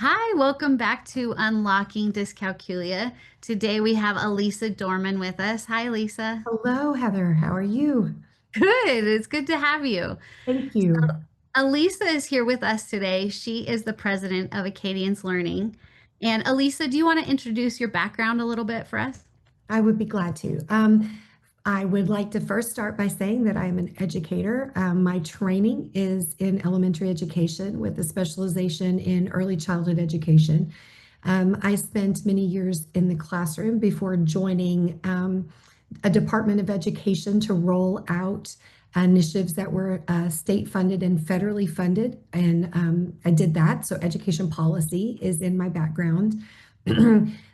Hi, welcome back to Unlocking Dyscalculia. Today we have Alisa Dorman with us. Hi, Lisa. Hello, Heather. How are you? Good. It's good to have you. Thank So, you. Alisa is here with us today. She is the president of Acadience Learning. And Alisa, do you want to introduce your background a little bit for us? I would be glad to. I would like to first start by saying that I'm an educator. My training is in elementary education with a specialization in early childhood education. I spent many years in the classroom before joining a Department of Education to roll out initiatives that were state funded and federally funded. And I did that. So education policy is in my background.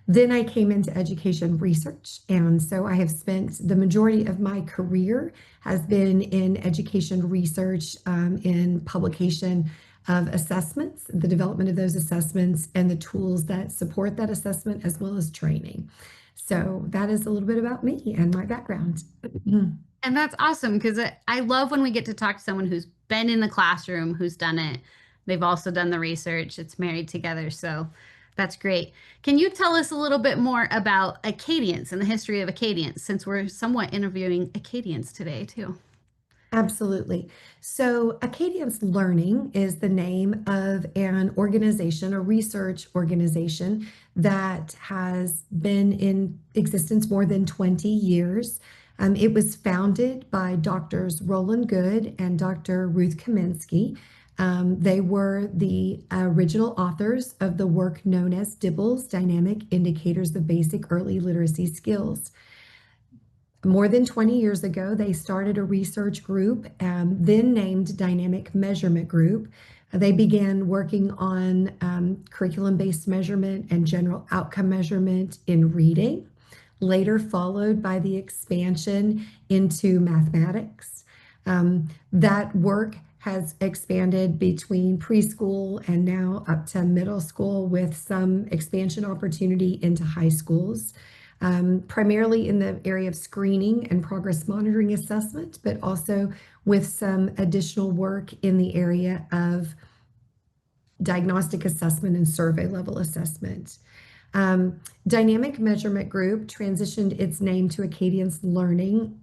Then I came into education research. And so I have spent the majority of my career has been in education research, in publication of assessments, the development of those assessments, and the tools that support that assessment, as well as training. So that is a little bit about me and my background. And that's awesome because I love when we get to talk to someone who's been in the classroom, who's done it. They've also done the research. It's married together. So that's great. Can you tell us a little bit more about Acadience and the history of Acadience, since we're somewhat interviewing Acadience today, too? Absolutely. So, Acadience Learning is the name of an organization, a research organization that has been in existence more than 20 years. It was founded by Doctors Roland Good and Dr. Ruth Kaminsky. They were the original authors of the work known as Dibble's Dynamic Indicators of Basic Early Literacy Skills. More than 20 years ago, they started a research group, then named Dynamic Measurement Group. They began working on curriculum-based measurement and general outcome measurement in reading, later followed by the expansion into mathematics. That work has expanded between preschool and now up to middle school with some expansion opportunity into high schools, primarily in the area of screening and progress monitoring assessment, but also with some additional work in the area of diagnostic assessment and survey level assessment. Dynamic Measurement Group transitioned its name to Acadience Learning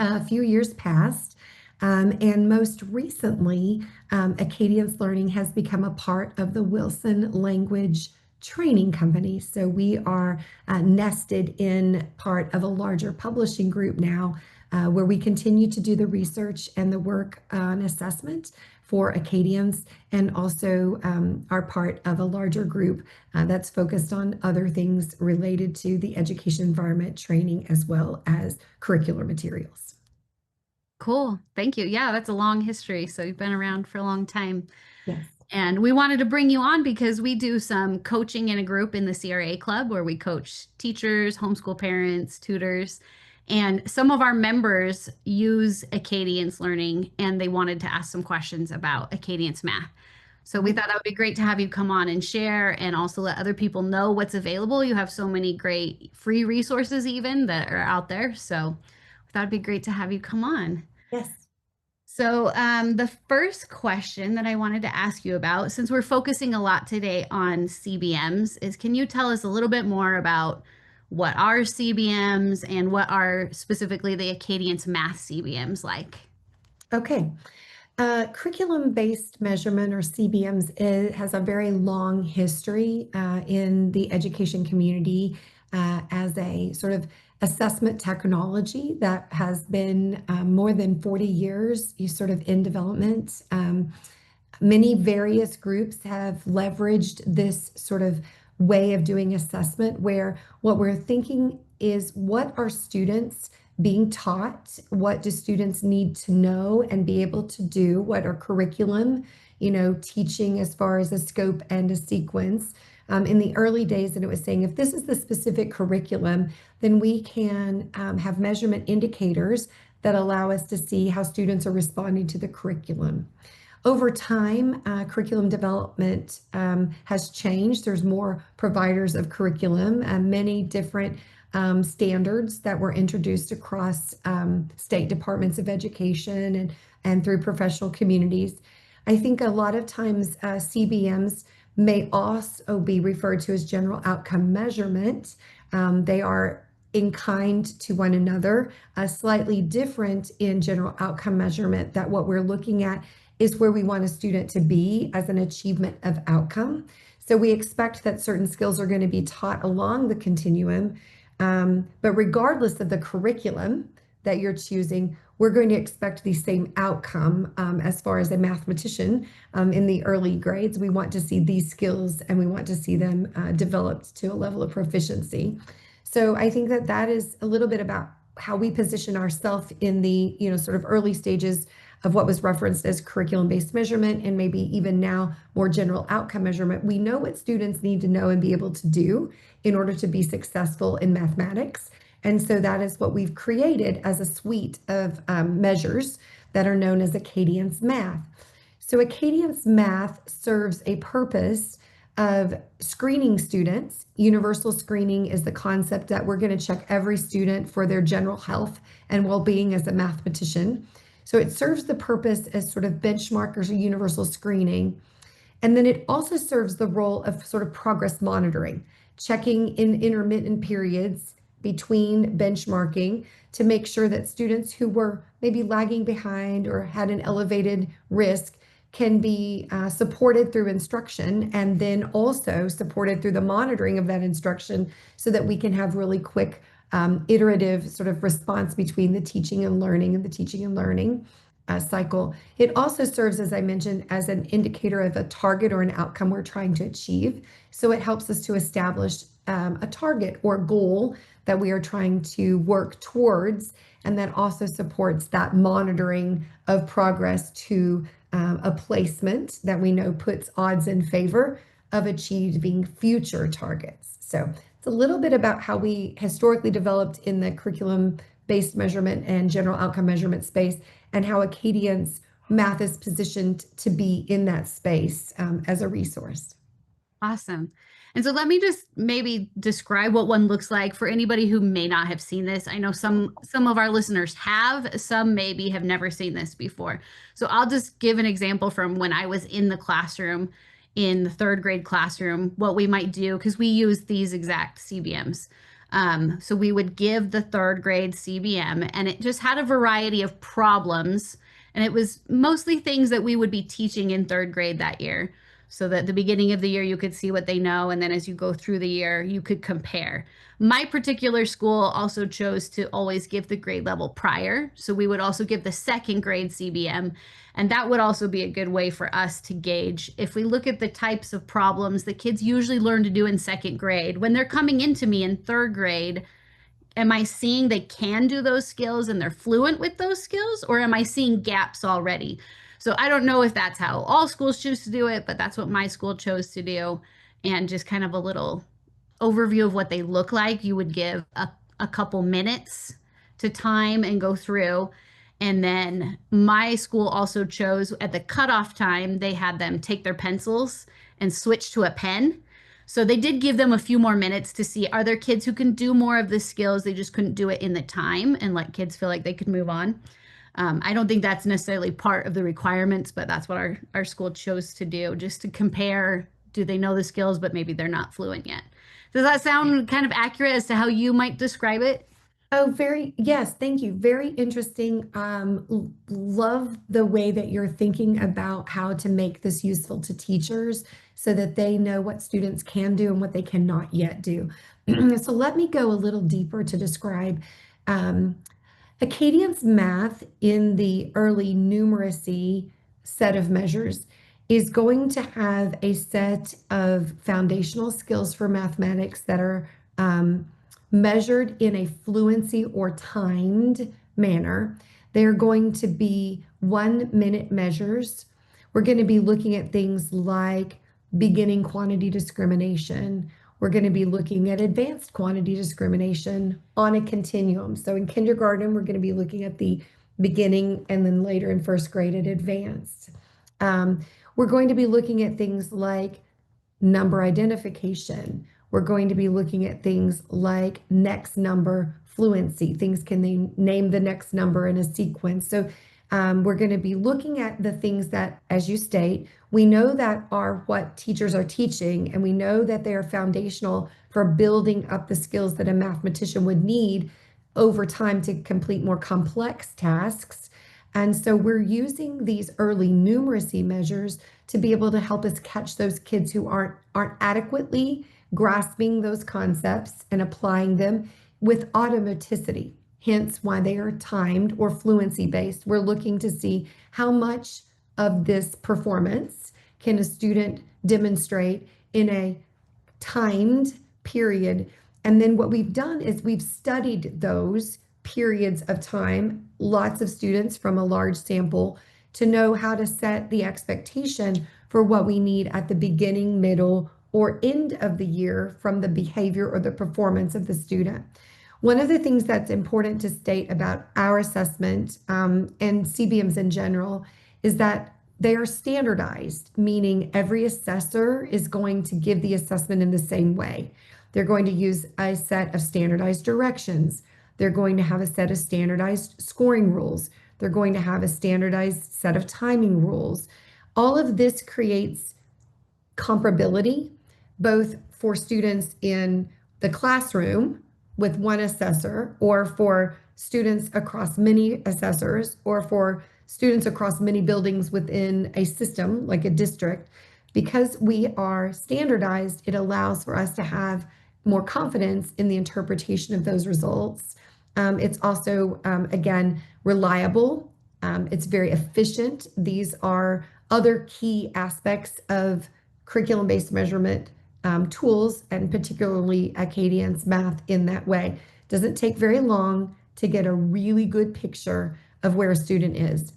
a few years past. And most recently, Acadience Learning has become a part of the Wilson Language Training Company. So we are nested in part of a larger publishing group now, where we continue to do the research and the work on assessment for Acadians, and also are part of a larger group that's focused on other things related to the education environment, training, as well as curricular materials. Cool. Thank you. Yeah, that's a long history. So you've been around for a long time. Yes. And we wanted to bring you on because we do some coaching in a group in the CRA club where we coach teachers, homeschool parents, tutors. And some of our members use Acadience Learning and they wanted to ask some questions about Acadience math. So we thought that would be great to have you come on and share and also let other people know what's available. You have so many great free resources even that are out there. So we thought it'd be great to have you come on. Yes. So, the first question that I wanted to ask you about, since we're focusing a lot today on CBMs, is can you tell us a little bit more about what are CBMs and what are specifically the Acadience math CBMs like? Okay. Curriculum-based measurement, or CBMs, has a very long history in the education community as a sort of assessment technology that has been more than 40 years sort of in development. Many various groups have leveraged this sort of way of doing assessment, where what we're thinking is, what are students being taught? What do students need to know and be able to do? What are curriculum, teaching as far as a scope and a sequence? In the early days, and it was saying, if this is the specific curriculum, then we can have measurement indicators that allow us to see how students are responding to the curriculum. Over time, curriculum development has changed. There's more providers of curriculum and many different standards that were introduced across state departments of education and through professional communities. I think a lot of times CBMs may also be referred to as general outcome measurement. They are in kind to one another, slightly different in general outcome measurement, that what we're looking at is where we want a student to be as an achievement of outcome. So we expect that certain skills are going to be taught along the continuum, but regardless of the curriculum that you're choosing, we're going to expect the same outcome. As far as a mathematician, in the early grades, we want to see these skills and we want to see them developed to a level of proficiency. So I think that that is a little bit about how we position ourselves in the, sort of early stages of what was referenced as curriculum-based measurement, and maybe even now more general outcome measurement. We know what students need to know and be able to do in order to be successful in mathematics. And so that is what we've created as a suite of measures that are known as Acadience Math. So Acadience Math serves a purpose of screening students. Universal screening is the concept that we're going to check every student for their general health and well-being as a mathematician. So it serves the purpose as sort of benchmarkers or universal screening. And then it also serves the role of sort of progress monitoring, checking in intermittent periods between benchmarking to make sure that students who were maybe lagging behind or had an elevated risk can be supported through instruction, and then also supported through the monitoring of that instruction, so that we can have really quick iterative sort of response between the teaching and learning cycle. It also serves, as I mentioned, as an indicator of a target or an outcome we're trying to achieve. So it helps us to establish a target or goal that we are trying to work towards, and that also supports that monitoring of progress to a placement that we know puts odds in favor of achieving future targets. So it's a little bit about how we historically developed in the curriculum-based measurement and general outcome measurement space, and how Acadience Math is positioned to be in that space as a resource. Awesome. And so let me just maybe describe what one looks like for anybody who may not have seen this. I know some of our listeners have, some maybe have never seen this before. So I'll just give an example from when I was in the classroom, in the third grade classroom, what we might do, because we use these exact CBMs. So we would give the third grade CBM, and it just had a variety of problems. And it was mostly things that we would be teaching in third grade that year. So that at the beginning of the year, you could see what they know. And then as you go through the year, you could compare. My particular school also chose to always give the grade level prior. So we would also give the second grade CBM. And that would also be a good way for us to gauge, if we look at the types of problems that kids usually learn to do in second grade, when they're coming into me in third grade, am I seeing they can do those skills and they're fluent with those skills, or am I seeing gaps already? So I don't know if that's how all schools choose to do it, but that's what my school chose to do. And just kind of a little overview of what they look like. You would give a couple minutes to time and go through. And then my school also chose, at the cutoff time, they had them take their pencils and switch to a pen. So they did give them a few more minutes to see, are there kids who can do more of the skills? They just couldn't do it in the time, and let kids feel like they could move on. I don't think that's necessarily part of the requirements, but that's what our school chose to do, just to compare, do they know the skills, but maybe they're not fluent yet. Does that sound kind of accurate as to how you might describe it? Oh, yes, thank you. Very interesting. Love the way that you're thinking about how to make this useful to teachers so that they know what students can do and what they cannot yet do. So let me go a little deeper to describe Acadience Math in the early numeracy set of measures is going to have a set of foundational skills for mathematics that are measured in a fluency or timed manner. They're going to be 1 minute measures. We're going to be looking at things like beginning quantity discrimination. We're going to be looking at advanced quantity discrimination on a continuum. So in kindergarten, we're going to be looking at the beginning, and then later in first grade at advanced. We're going to be looking at things like number identification. We're going to be looking at things like next number fluency. Things can they name the next number in a sequence. So We're going to be looking at the things that, as you state, we know that are what teachers are teaching, and we know that they are foundational for building up the skills that a mathematician would need over time to complete more complex tasks. And so we're using these early numeracy measures to be able to help us catch those kids who aren't adequately grasping those concepts and applying them with automaticity. Hence why they are timed or fluency based. We're looking to see how much of this performance can a student demonstrate in a timed period. And then what we've done is we've studied those periods of time, lots of students from a large sample, to know how to set the expectation for what we need at the beginning, middle, or end of the year from the behavior or the performance of the student. One of the things that's important to state about our assessment and CBMs in general is that they are standardized, meaning every assessor is going to give the assessment in the same way. They're going to use a set of standardized directions. They're going to have a set of standardized scoring rules. They're going to have a standardized set of timing rules. All of this creates comparability, both for students in the classroom with one assessor, or for students across many assessors, or for students across many buildings within a system like a district. Because we are standardized, it allows for us to have more confidence in the interpretation of those results. It's also, again, reliable. It's very efficient. These are other key aspects of curriculum-based measurement tools, and particularly Acadience math in that way. Doesn't take very long to get a really good picture of where a student is.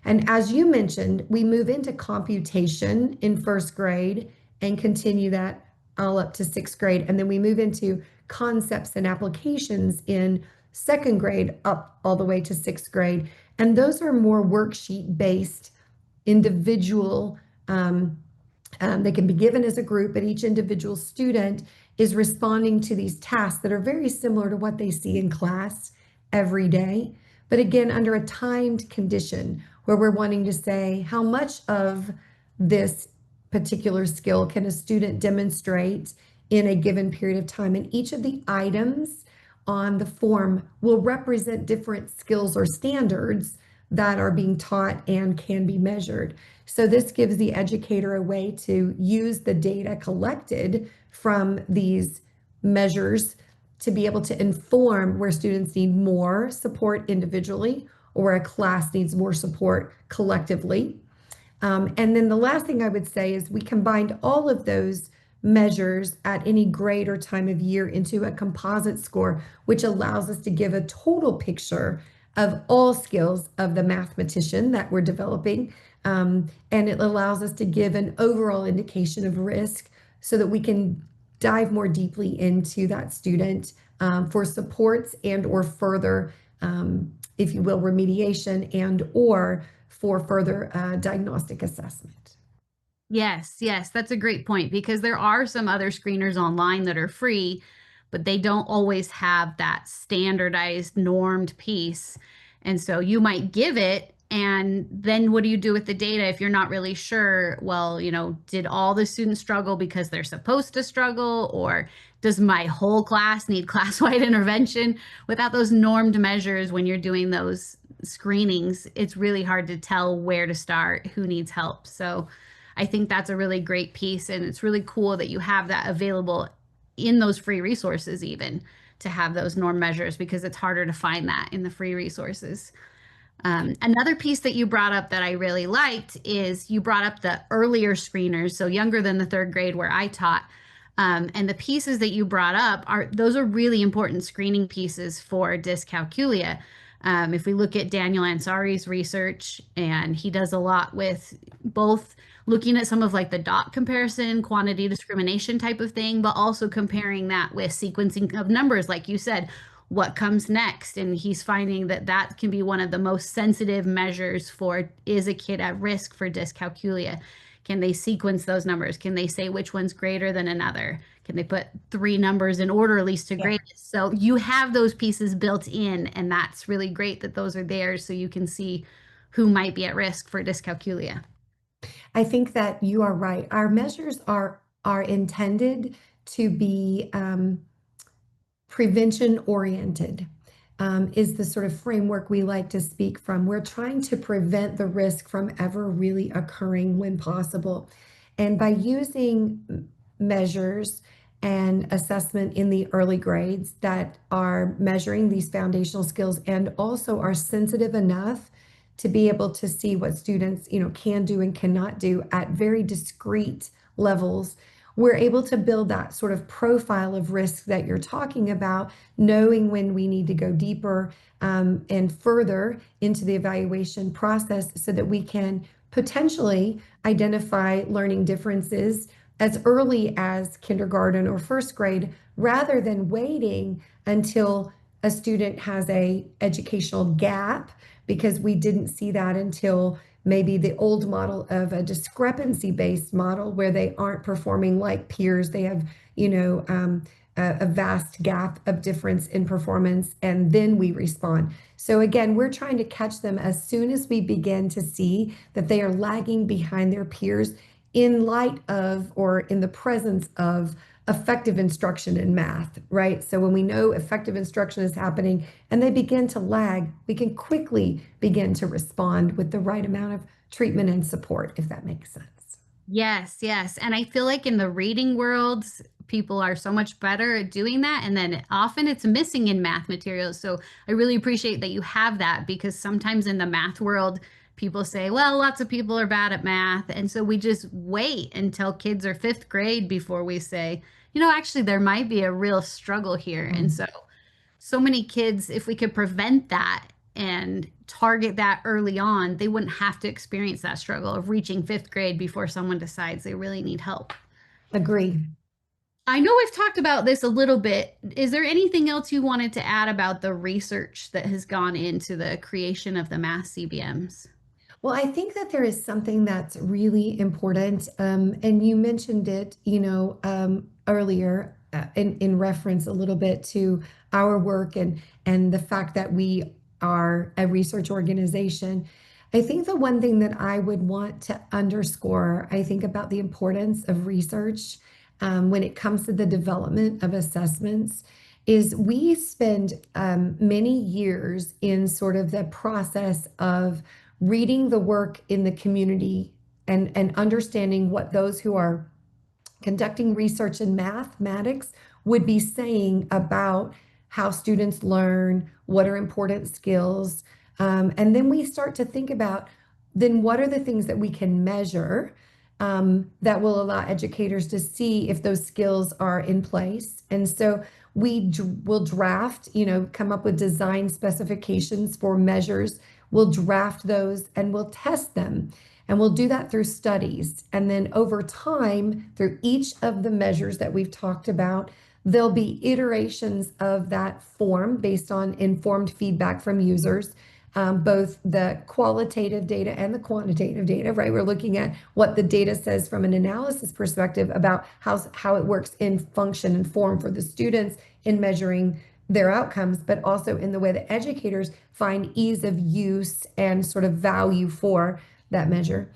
And as you mentioned, we move into computation in first grade and continue that all up to sixth grade. And then we move into concepts and applications in second grade up all the way to sixth grade. And those are more worksheet based, individual. They can be given as a group, but each individual student is responding to these tasks that are very similar to what they see in class every day. But again, under a timed condition where we're wanting to say how much of this particular skill can a student demonstrate in a given period of time. And each of the items on the form will represent different skills or standards that are being taught and can be measured. So this gives the educator a way to use the data collected from these measures to be able to inform where students need more support individually or where a class needs more support collectively. And then the last thing I would say is we combined all of those measures at any grade or time of year into a composite score, which allows us to give a total picture of all skills of the mathematician that we're developing. And it allows us to give an overall indication of risk so that we can dive more deeply into that student for supports and or further, if you will, remediation and or for further diagnostic assessment. Yes, yes, that's a great point because there are some other screeners online that are free, but they don't always have that standardized normed piece. And so you might give it, and then what do you do with the data if you're not really sure? Well, did all the students struggle because they're supposed to struggle, or does my whole class need class-wide intervention? Without those normed measures, when you're doing those screenings, it's really hard to tell where to start, who needs help. So I think that's a really great piece, and it's really cool that you have that available in those free resources, even to have those norm measures, because it's harder to find that in the free resources. Another piece that you brought up that I really liked is you brought up the earlier screeners, so younger than the third grade where I taught. And the pieces that you brought up those are really important screening pieces for dyscalculia. If we look at Daniel Ansari's research, and he does a lot with both looking at some of like the dot comparison, quantity discrimination type of thing, but also comparing that with sequencing of numbers, like you said, what comes next. And he's finding that that can be one of the most sensitive measures for, is a kid at risk for dyscalculia? Can they sequence those numbers? Can they say which one's greater than another? Can they put three numbers in order, least to greatest? So you have those pieces built in, and that's really great that those are there so you can see who might be at risk for dyscalculia. I think that you are right. Our measures are intended to be prevention oriented, is the sort of framework we like to speak from. We're trying to prevent the risk from ever really occurring when possible. And by using measures and assessment in the early grades that are measuring these foundational skills and also are sensitive enough to be able to see what students, can do and cannot do at very discrete levels, we're able to build that sort of profile of risk that you're talking about, knowing when we need to go deeper and further into the evaluation process so that we can potentially identify learning differences as early as kindergarten or first grade, rather than waiting until a student has a educational gap, because we didn't see that until maybe the old model of a discrepancy-based model where they aren't performing like peers. They have, a vast gap of difference in performance, and then we respond. So again, we're trying to catch them as soon as we begin to see that they are lagging behind their peers in light of or in the presence of effective instruction in math, right? So when we know effective instruction is happening and they begin to lag, we can quickly begin to respond with the right amount of treatment and support, if that makes sense. Yes, yes. And I feel like in the reading world, people are so much better at doing that. And then often it's missing in math materials. So I really appreciate that you have that, because sometimes in the math world, people say, well, lots of people are bad at math. And so we just wait until kids are fifth grade before we say, actually, there might be a real struggle here. And Mm. so many kids, if we could prevent that and target that early on, they wouldn't have to experience that struggle of reaching fifth grade before someone decides they really need help. Agree. I know we've talked about this a little bit. Is there anything else you wanted to add about the research that has gone into the creation of the math CBMs? Well, I think that there is something that's really important, and you mentioned it, earlier in reference a little bit to our work and the fact that we are a research organization. I think the one thing that I would want to underscore, I think about the importance of research when it comes to the development of assessments, is we spend many years in sort of the process of reading the work in the community and understanding what those who are conducting research in mathematics would be saying about how students learn, what are important skills. And then we start to think about then what are the things that we can measure that will allow educators to see if those skills are in place. And so will draft, come up with design specifications for measures. We'll draft those and we'll test them. And we'll do that through studies. And then over time, through each of the measures that we've talked about, there'll be iterations of that form based on informed feedback from users, both the qualitative data and the quantitative data, right? We're looking at what the data says from an analysis perspective about how it works in function and form for the students in measuring their outcomes, but also in the way that educators find ease of use and sort of value for that measure.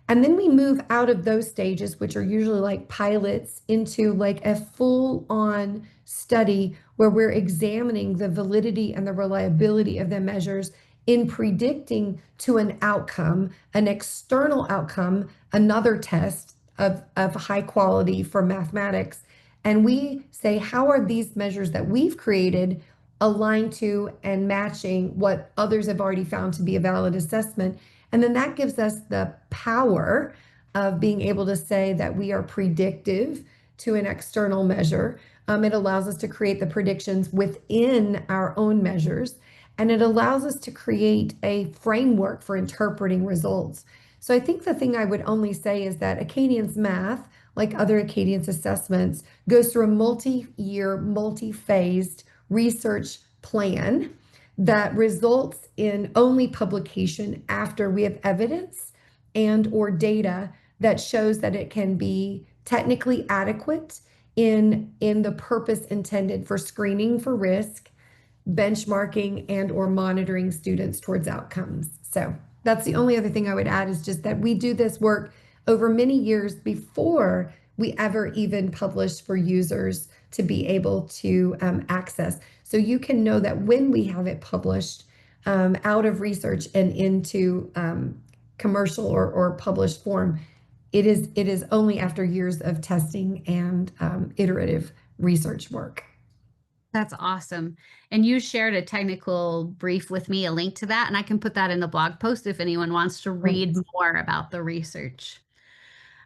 And then we move out of those stages, which are usually like pilots, into like a full-on study where we're examining the validity and the reliability of the measures in predicting to an outcome, an external outcome, another test of high quality for mathematics. And we say, how are these measures that we've created aligned to and matching what others have already found to be a valid assessment? And then that gives us the power of being able to say that we are predictive to an external measure. It allows us to create the predictions within our own measures, and it allows us to create a framework for interpreting results. So I think the thing I would only say is that Acadience Math, like other Acadience assessments, goes through a multi-year, multi-phased research plan that results in only publication after we have evidence and or data that shows that it can be technically adequate in the purpose intended for screening for risk, benchmarking, and or monitoring students towards outcomes. So That's the only other thing I would add is just that we do this work over many years before we ever even publish for users to be able to access. So you can know that when we have it published out of research and into commercial or published form, it is only after years of testing and iterative research work. That's awesome. And you shared a technical brief with me, a link to that, and I can put that in the blog post if anyone wants to read Great. more about the research.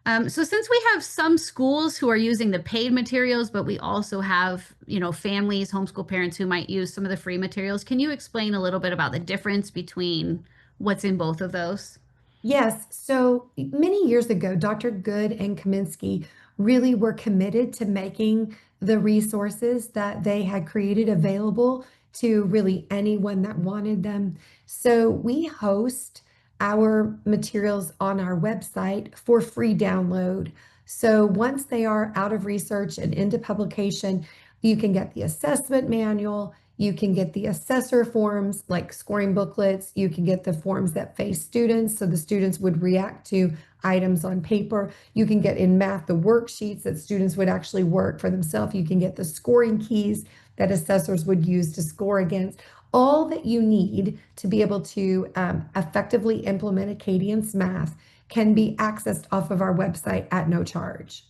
So since we have some schools who are using the paid materials, but we also have, families, homeschool parents who might use some of the free materials, can you explain a little bit about the difference between what's in both of those? Yes. So many years ago, Dr. Good and Kaminsky really were committed to making the resources that they had created available to really anyone that wanted them. So we host our materials on our website for free download. So once they are out of research and into publication, you can get the assessment manual. You can get the assessor forms like scoring booklets. You can get the forms that face students, so the students would react to items on paper. You can get in math the worksheets that students would actually work for themselves. You can get the scoring keys that assessors would use to score against. All that you need to be able to effectively implement Acadience math can be accessed off of our website at no charge.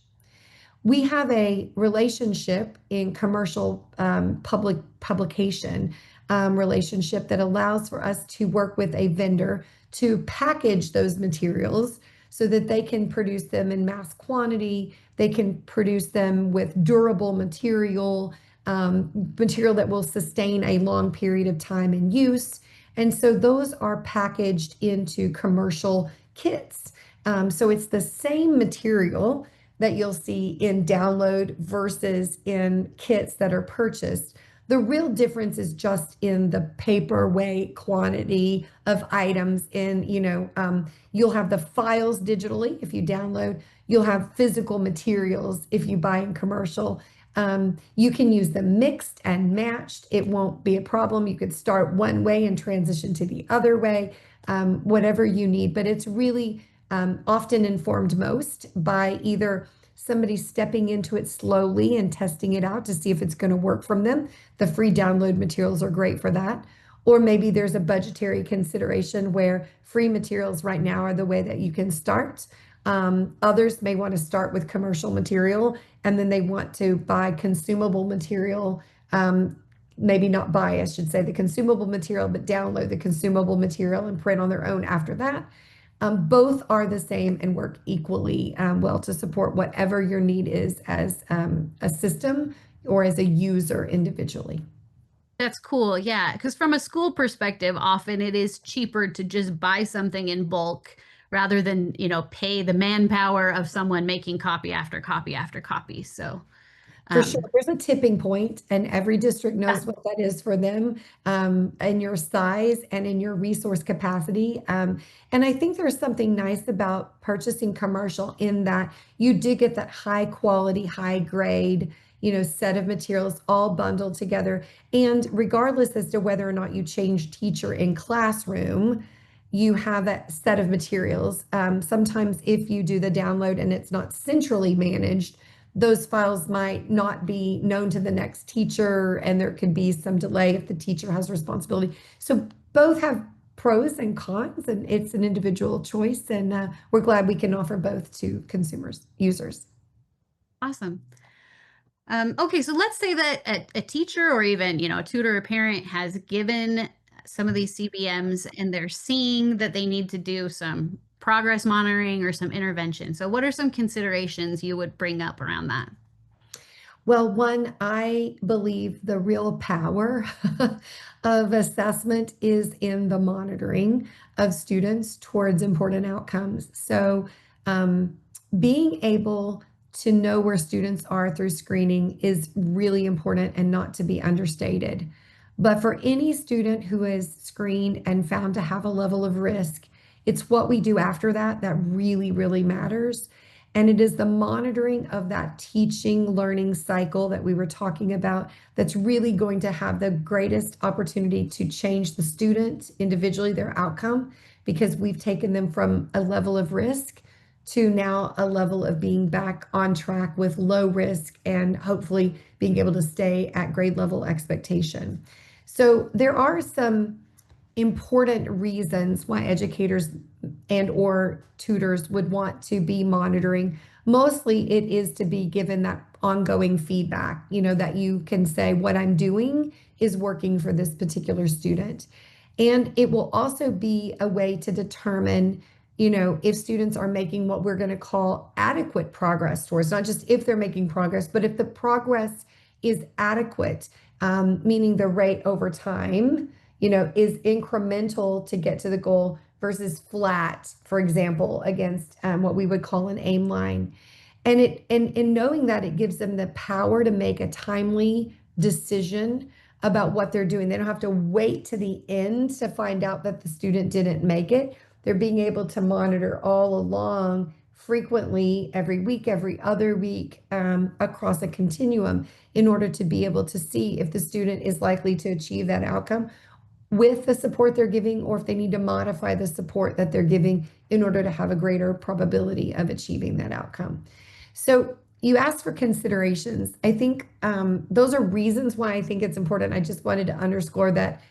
We have a relationship in commercial public publication relationship that allows for us to work with a vendor to package those materials so that they can produce them in mass quantity. They can produce them with durable material, material that will sustain a long period of time in use. And so those are packaged into commercial kits. So it's the same material that you'll see in download versus in kits that are purchased. The real difference is just in the paper weight, quantity of items in, you'll have the files digitally if you download, you'll have physical materials if you buy in commercial. You can use them mixed and matched. It won't be a problem. You could start one way and transition to the other way, whatever you need, but it's really often informed most by either somebody stepping into it slowly and testing it out to see if it's going to work from them. The free download materials are great for that. Or maybe there's a budgetary consideration where free materials right now are the way that you can start. Others may want to start with commercial material and then they want to buy consumable material. Maybe not buy, I should say, the consumable material, but download the consumable material and print on their own after that. Both are the same and work equally well to support whatever your need is as a system or as a user individually. That's cool. Yeah. Because from a school perspective, often it is cheaper to just buy something in bulk rather than, pay the manpower of someone making copy after copy after copy. So, For sure, um, there's a tipping point, and every district yeah, knows what that is for them, in your size and in your resource capacity. And I think there's something nice about purchasing commercial in that you do get that high quality, high grade, set of materials all bundled together. And regardless as to whether or not you change teacher in classroom, you have that set of materials. Sometimes if you do the download and it's not centrally managed, those files might not be known to the next teacher, and there could be some delay if the teacher has responsibility. So both have pros and cons, and it's an individual choice. And we're glad we can offer both to consumers, users. awesome. Okay, so let's say that a teacher or even, a tutor or parent has given some of these CBMs and they're seeing that they need to do some progress monitoring or some intervention. So what are some considerations you would bring up around that? Well, one, I believe the real power of assessment is in the monitoring of students towards important outcomes. So, being able to know where students are through screening is really important and not to be understated. But for any student who is screened and found to have a level of risk, it's what we do after that that really, really matters. And it is the monitoring of that teaching learning cycle that we were talking about that's really going to have the greatest opportunity to change the student individually, their outcome, because we've taken them from a level of risk to now a level of being back on track with low risk and hopefully being able to stay at grade level expectation. So there are some important reasons why educators and or tutors would want to be monitoring. Mostly it is to be given that ongoing feedback, that you can say what I'm doing is working for this particular student. And it will also be a way to determine, if students are making what we're going to call adequate progress towards, not just if they're making progress, but if the progress is adequate, meaning the rate over time, is incremental to get to the goal versus flat, for example, against what we would call an aim line. And in knowing that, it gives them the power to make a timely decision about what they're doing. They don't have to wait to the end to find out that the student didn't make it. They're being able to monitor all along, frequently, every week, every other week, across a continuum, in order to be able to see if the student is likely to achieve that outcome with the support they're giving, or if they need to modify the support that they're giving in order to have a greater probability of achieving that outcome. So you asked for considerations. I think those are reasons why I think it's important. I just wanted to underscore that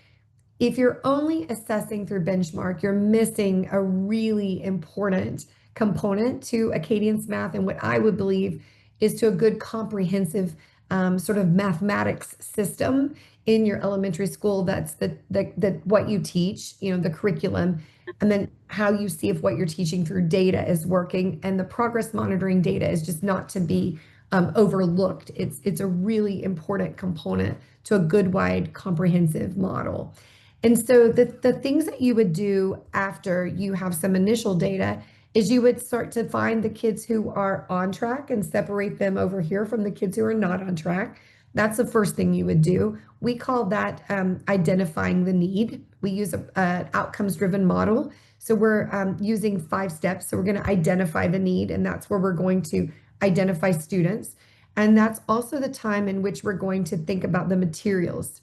if you're only assessing through benchmark, you're missing a really important component to Acadience math, and what I would believe is to a good comprehensive sort of mathematics system in your elementary school. That's the what you teach, the curriculum, and then how you see if what you're teaching through data is working. And the progress monitoring data is just not to be overlooked. It's a really important component to a good, wide, comprehensive model. And so the things that you would do after you have some initial data is you would start to find the kids who are on track and separate them over here from the kids who are not on track. That's the first thing you would do. We call that identifying the need. We use an outcomes-driven model. So we're using 5 steps. So we're going to identify the need, and that's where we're going to identify students. And that's also the time in which we're going to think about the materials.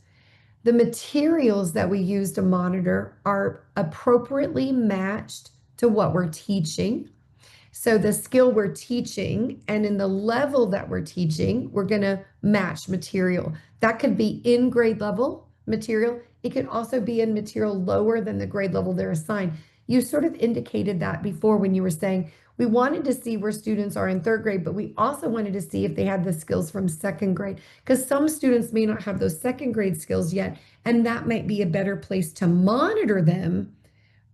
The materials that we use to monitor are appropriately matched to what we're teaching. So the skill we're teaching and in the level that we're teaching, we're going to match material. That could be in grade level material. It could also be in material lower than the grade level they're assigned. You sort of indicated that before when you were saying we wanted to see where students are in 3rd grade, but we also wanted to see if they had the skills from 2nd grade, because some students may not have those 2nd grade skills yet, and that might be a better place to monitor them,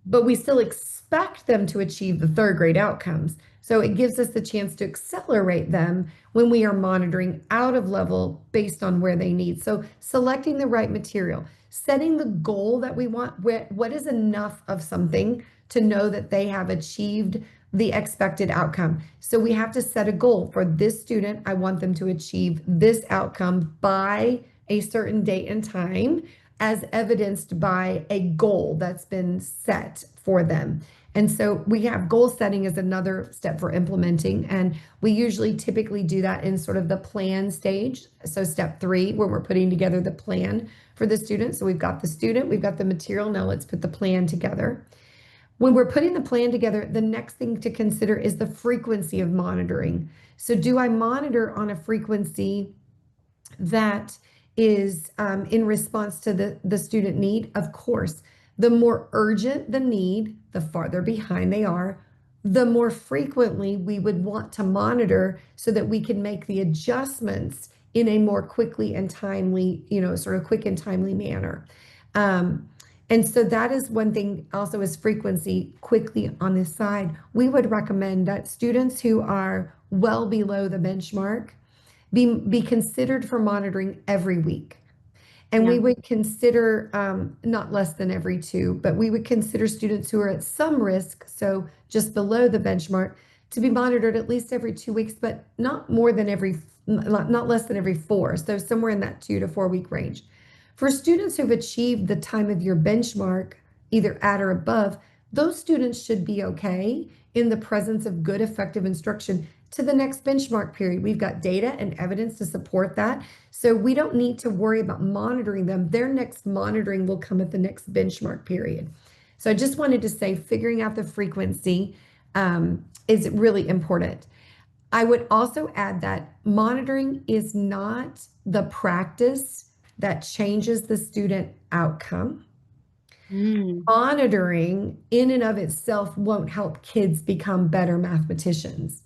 but we still expect them to achieve the 3rd grade outcomes. So it gives us the chance to accelerate them when we are monitoring out of level based on where they need. So selecting the right material, setting the goal that we want, what is enough of something to know that they have achieved the expected outcome. So we have to set a goal for this student. I want them to achieve this outcome by a certain date and time, as evidenced by a goal that's been set for them. And so we have goal setting as another step for implementing. And we usually typically do that in sort of the plan stage. So step 3, where we're putting together the plan for the student. So we've got the student, we've got the material. Now let's put the plan together. When we're putting the plan together, the next thing to consider is the frequency of monitoring. So do I monitor on a frequency that is in response to the student need? Of course. The more urgent the need, the farther behind they are, the more frequently we would want to monitor so that we can make the adjustments in a more quickly and timely, sort of quick and timely manner. And so that is one thing also, is frequency. Quickly on this side, we would recommend that students who are well below the benchmark be considered for monitoring every week. And we would consider not less than every 2, but we would consider students who are at some risk, so just below the benchmark, to be monitored at least every 2 weeks, but not less than every 4. So somewhere in that 2 to 4 week range. For students who've achieved the time of year benchmark, either at or above, those students should be okay in the presence of good, effective instruction to the next benchmark period. We've got data and evidence to support that. So we don't need to worry about monitoring them. Their next monitoring will come at the next benchmark period. So I just wanted to say figuring out the frequency is really important. I would also add that monitoring is not the practice that changes the student outcome. Mm, Monitoring in and of itself won't help kids become better mathematicians.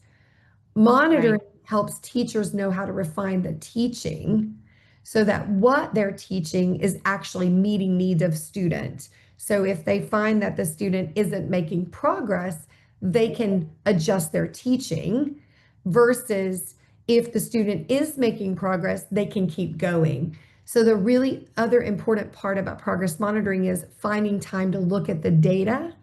Monitoring right. helps teachers know how to refine the teaching so that what they're teaching is actually meeting needs of students. So if they find that the student isn't making progress, they can adjust their teaching versus if the student is making progress, they can keep going. So the really other important part about progress monitoring is finding time to look at the data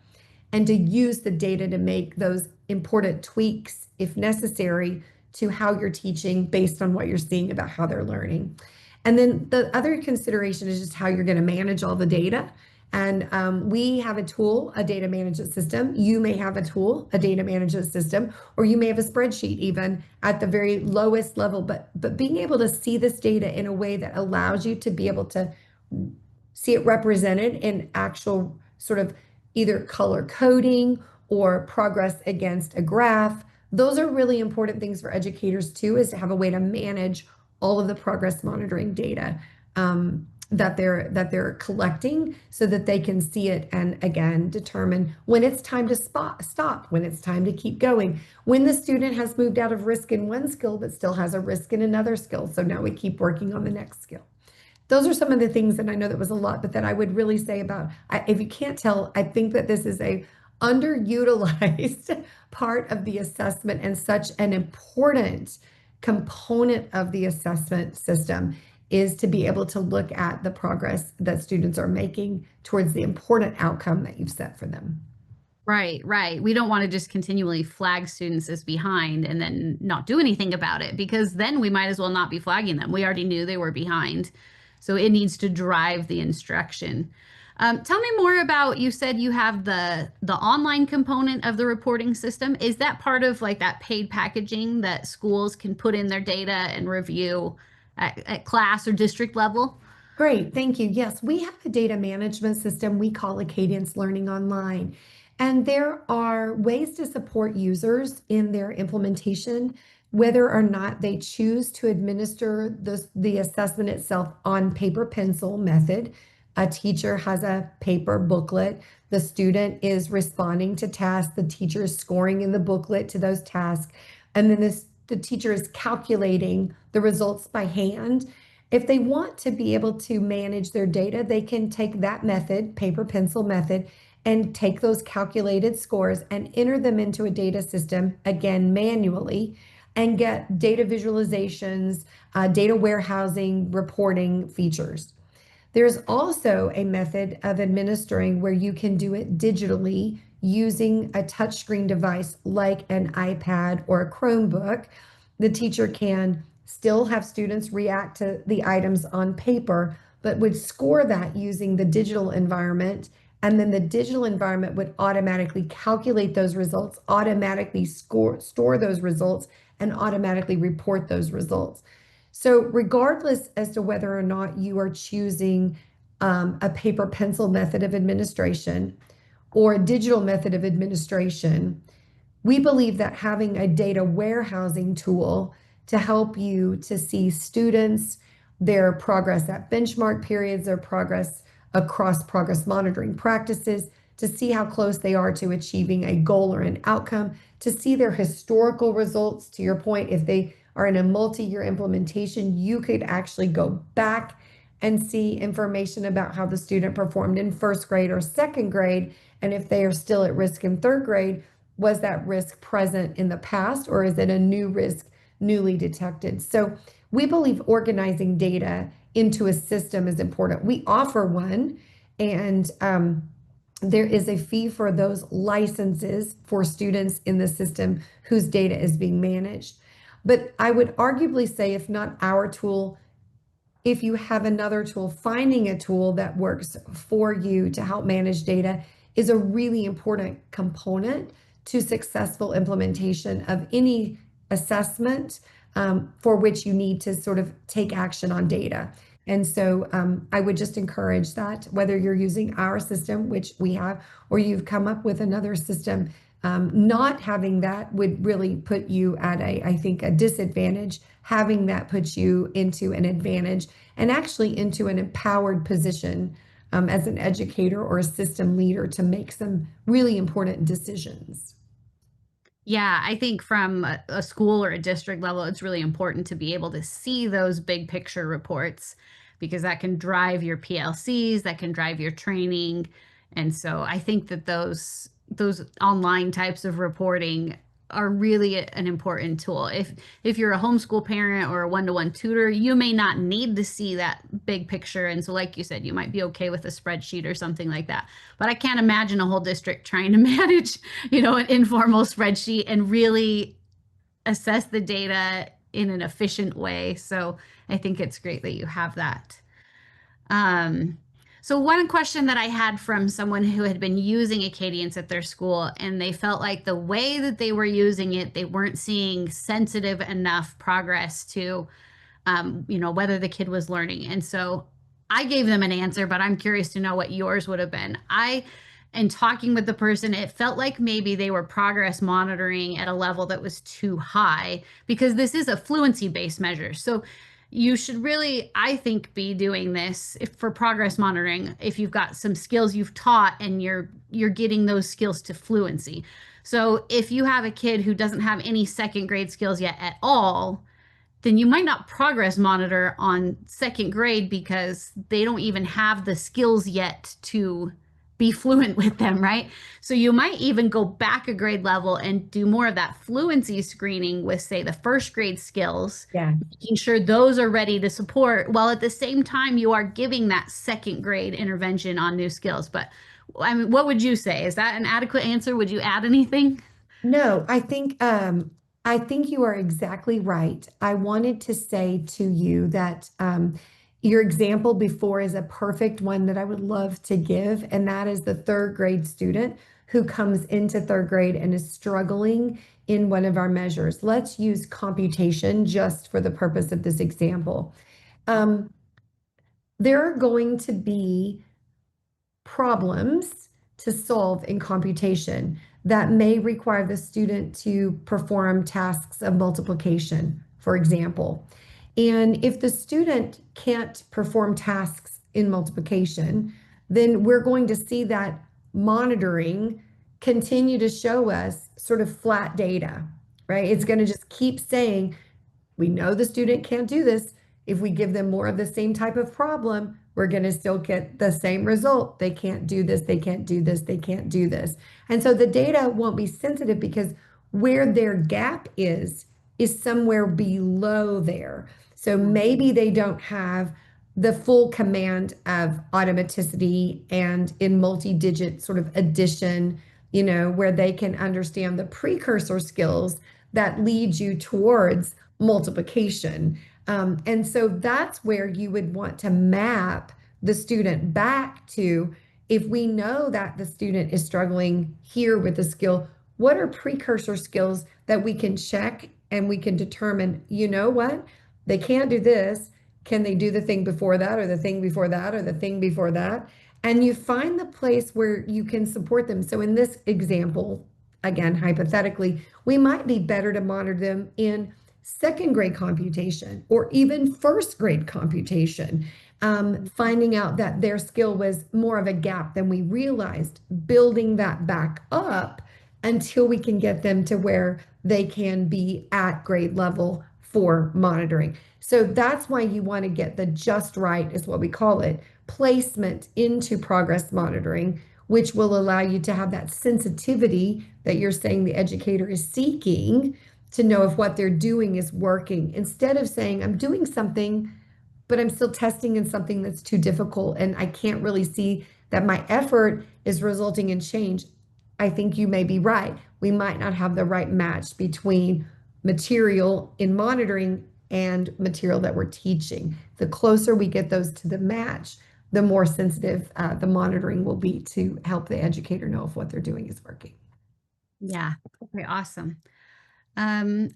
and to use the data to make those important tweaks, if necessary, to how you're teaching based on what you're seeing about how they're learning. And then the other consideration is just how you're going to manage all the data. And we have a tool, a data management system. You may have a tool, a data management system, or you may have a spreadsheet even at the very lowest level. But being able to see this data in a way that allows you to be able to see it represented in actual sort of either color coding or progress against a graph. Those are really important things for educators too, is to have a way to manage all of the progress monitoring data that they're collecting so that they can see it and again determine when it's time to stop, when it's time to keep going, when the student has moved out of risk in one skill but still has a risk in another skill. So now we keep working on the next skill. Those are some of the things, and I know that was a lot, but that I would really say about, if you can't tell, I think that this is a underutilized part of the assessment and such an important component of the assessment system is to be able to look at the progress that students are making towards the important outcome that you've set for them. Right, right. We don't want to just continually flag students as behind and then not do anything about it because then we might as well not be flagging them. We already knew they were behind. So it needs to drive the instruction. Tell me more about, you said you have the online component of the reporting system. Is that part of like that paid packaging that schools can put in their data and review at class or district level? Great, thank you. Yes, we have a data management system we call Acadience Learning Online. And there are ways to support users in their implementation, whether or not they choose to administer the assessment itself on paper pencil method. A teacher has a paper booklet. The student is responding to tasks. The teacher is scoring in the booklet to those tasks. And then the teacher is calculating the results by hand. If they want to be able to manage their data, they can take that method, paper pencil method, and take those calculated scores and enter them into a data system, again, manually, and get data visualizations, data warehousing, reporting features. There's also a method of administering where you can do it digitally using a touchscreen device like an iPad or a Chromebook. The teacher can still have students react to the items on paper, but would score that using the digital environment. And then the digital environment would automatically calculate those results, automatically store those results, and automatically report those results. So regardless as to whether or not you are choosing a paper pencil method of administration or a digital method of administration, we believe that having a data warehousing tool to help you to see students, their progress at benchmark periods, their progress across progress monitoring practices, to see how close they are to achieving a goal or an outcome, to see their historical results. To your point, if they are in a multi-year implementation, you could actually go back and see information about how the student performed in first grade or second grade. And if they are still at risk in third grade, was that risk present in the past or is it a new risk newly detected? So we believe organizing data into a system is important. We offer one, and there is a fee for those licenses for students in the system whose data is being managed. But I would arguably say, if not our tool, if you have another tool, finding a tool that works for you to help manage data is a really important component to successful implementation of any assessment for which you need to sort of take action on data. And so I would just encourage that whether you're using our system, which we have, or you've come up with another system, not having that would really put you at I think, a disadvantage. Having that puts you into an advantage and actually into an empowered position as an educator or a system leader to make some really important decisions. Yeah, I think from a school or a district level, it's really important to be able to see those big picture reports because that can drive your PLCs, that can drive your training. And so I think that those online types of reporting are really an important tool. If you're a homeschool parent or a one-to-one tutor, you may not need to see that big picture. And so like you said, you might be okay with a spreadsheet or something like that. But I can't imagine a whole district trying to manage, an informal spreadsheet and really assess the data in an efficient way. So I think it's great that you have that. Um, so one question that I had from someone who had been using Acadience at their school, and they felt like the way that they were using it, they weren't seeing sensitive enough progress to whether the kid was learning. And so I gave them an answer, but I'm curious to know what yours would have been. In talking with the person, it felt like maybe they were progress monitoring at a level that was too high because this is a fluency-based measure. So you should really, I think, be doing this for progress monitoring if you've got some skills you've taught and you're getting those skills to fluency. So if you have a kid who doesn't have any second grade skills yet at all, then you might not progress monitor on second grade because they don't even have the skills yet to be fluent with them, right? So you might even go back a grade level and do more of that fluency screening with, say, the first grade skills, Yeah. making sure those are ready to support, while at the same time you are giving that second grade intervention on new skills. But I mean, what would you say? Is that an adequate answer? Would you add anything? No, I think you are exactly right. I wanted to say to you that your example before is a perfect one that I would love to give, and that is the third grade student who comes into third grade and is struggling in one of our measures. Let's use computation just for the purpose of this example. Um, there are going to be problems to solve in computation that may require the student to perform tasks of multiplication, for example. And if the student can't perform tasks in multiplication, then we're going to see that monitoring continue to show us sort of flat data, right? It's going to just keep saying, we know the student can't do this. If we give them more of the same type of problem, we're going to still get the same result. They can't do this, they can't do this, they can't do this. And so the data won't be sensitive because where their gap is somewhere below there. So maybe they don't have the full command of automaticity and in multi-digit sort of addition, where they can understand the precursor skills that lead you towards multiplication. And so that's where you would want to map the student back to, if we know that the student is struggling here with a skill, what are precursor skills that we can check and we can determine, you know what, they can't do this. Can they do the thing before that, or the thing before that, or the thing before that? And you find the place where you can support them. So in this example, again, hypothetically, we might be better to monitor them in second grade computation or even first grade computation, finding out that their skill was more of a gap than we realized, building that back up until we can get them to where they can be at grade level for monitoring. So that's why you want to get the just right, is what we call it, placement into progress monitoring, which will allow you to have that sensitivity that you're saying the educator is seeking to know if what they're doing is working, instead of saying, I'm doing something, but I'm still testing in something that's too difficult and I can't really see that my effort is resulting in change. I think you may be right. We might not have the right match between material in monitoring and material that we're teaching. The closer we get those to the match, the more sensitive the monitoring will be to help the educator know if what they're doing is working. Yeah. Okay, awesome. Um,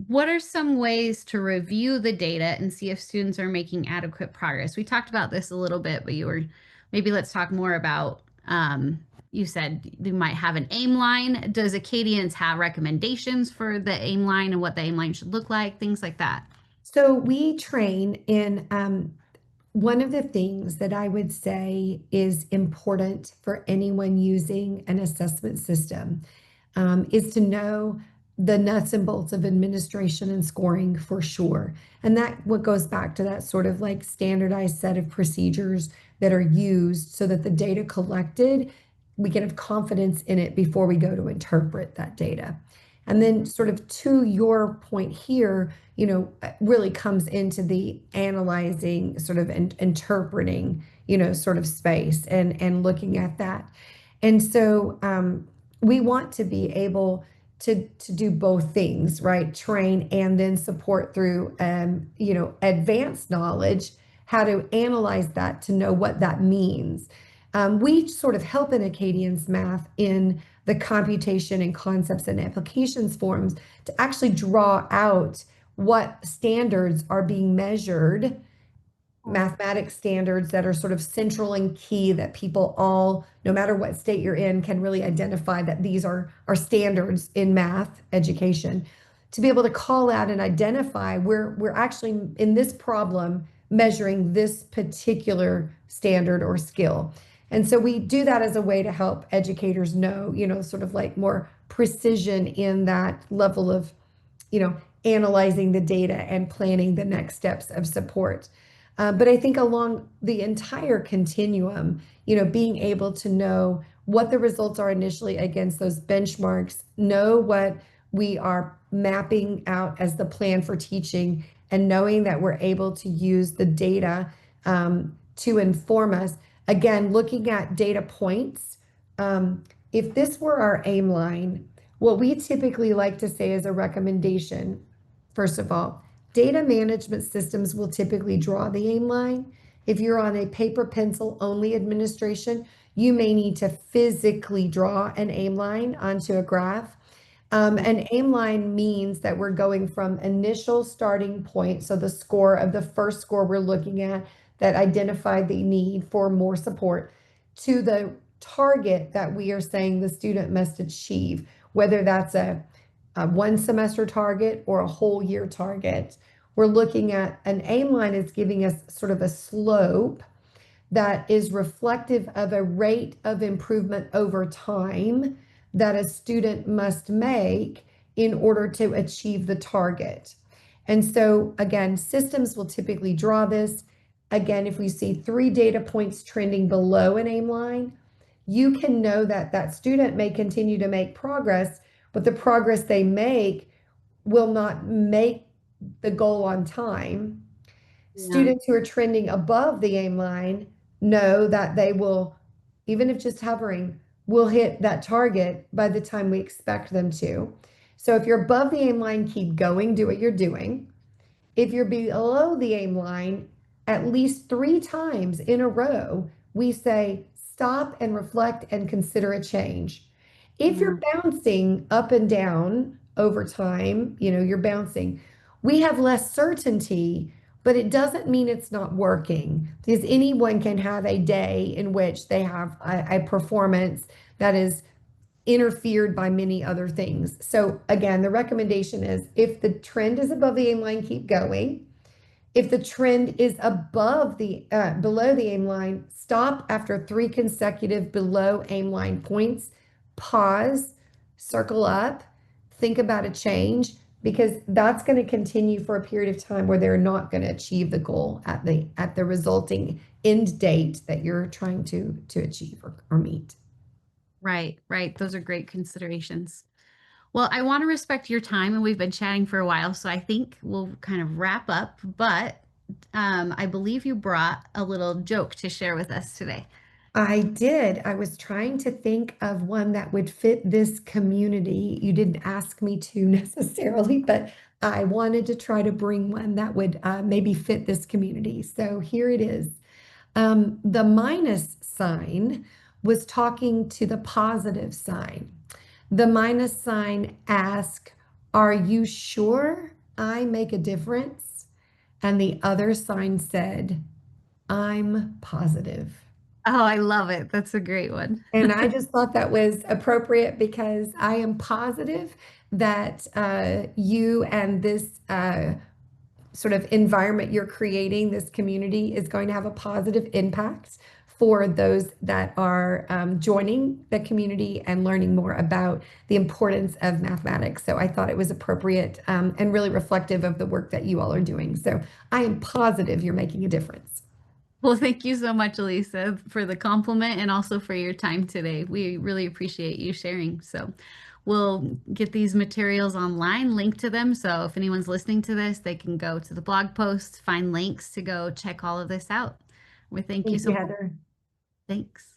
what are some ways to review the data and see if students are making adequate progress? We talked about this a little bit, but maybe let's talk more about, you said you might have an aim line. Does Acadience have recommendations for the aim line and what the aim line should look like? Things like that. So we train in one of the things that I would say is important for anyone using an assessment system is to know the nuts and bolts of administration and scoring for sure. And that what goes back to that sort of like standardized set of procedures that are used so that the data collected, we can have confidence in it before we go to interpret that data. And then sort of to your point here, really comes into the analyzing sort of interpreting, sort of space and looking at that. And so we want to be able to do both things, right? Train and then support through, advanced knowledge, how to analyze that to know what that means. We sort of help in Acadience Math in the computation and concepts and applications forms to actually draw out what standards are being measured, mathematics standards that are sort of central and key that people all, no matter what state you're in, can really identify that these are standards in math education. To be able to call out and identify we're actually in this problem measuring this particular standard or skill. And so we do that as a way to help educators know, sort of like more precision in that level of, analyzing the data and planning the next steps of support. But I think along the entire continuum, being able to know what the results are initially against those benchmarks, know what we are mapping out as the plan for teaching, and knowing that we're able to use the data to inform us. Again, looking at data points. If this were our aim line, what we typically like to say is a recommendation. First of all, data management systems will typically draw the aim line. If you're on a paper pencil only administration, you may need to physically draw an aim line onto a graph. An aim line means that we're going from initial starting point, so the score of the first score we're looking at that identified the need for more support, to the target that we are saying the student must achieve, whether that's a one semester target or a whole year target. We're looking at an aim line is giving us sort of a slope that is reflective of a rate of improvement over time that a student must make in order to achieve the target. And so again, systems will typically draw this. Again, if we see 3 data points trending below an aim line, you can know that that student may continue to make progress, but the progress they make will not make the goal on time. Yeah. Students who are trending above the aim line know that they will, even if just hovering, will hit that target by the time we expect them to. So if you're above the aim line, keep going, do what you're doing. If you're below the aim line, at least 3 times in a row, we say stop and reflect and consider a change. If Yeah. you're bouncing up and down over time, you're bouncing, we have less certainty, but it doesn't mean it's not working, because anyone can have a day in which they have a performance that is interfered by many other things. So again, the recommendation is if the trend is above the aim line, keep going. If the trend is above the below the aim line, stop after 3 consecutive below aim line points, pause, circle up, think about a change, because that's going to continue for a period of time where they're not going to achieve the goal at the resulting end date that you're trying to achieve or meet. Right, right. Those are great considerations. Well, I want to respect your time, and we've been chatting for a while, so I think we'll kind of wrap up. But I believe you brought a little joke to share with us today. I did. I was trying to think of one that would fit this community. You didn't ask me to necessarily, but I wanted to try to bring one that would maybe fit this community. So here it is. The minus sign was talking to the positive sign. The minus sign asked, "Are you sure I make a difference?" And the other sign said, "I'm positive." Oh, I love it. That's a great one. And I just thought that was appropriate because I am positive that you and this sort of environment you're creating, this community, is going to have a positive impact for those that are joining the community and learning more about the importance of mathematics. So I thought it was appropriate and really reflective of the work that you all are doing. So I am positive you're making a difference. Well, thank you so much, Alisa, for the compliment and also for your time today. We really appreciate you sharing. So we'll get these materials online, link to them. So if anyone's listening to this, they can go to the blog post, find links to go check all of this out. We thank you Thank so you, much. Heather. Thanks.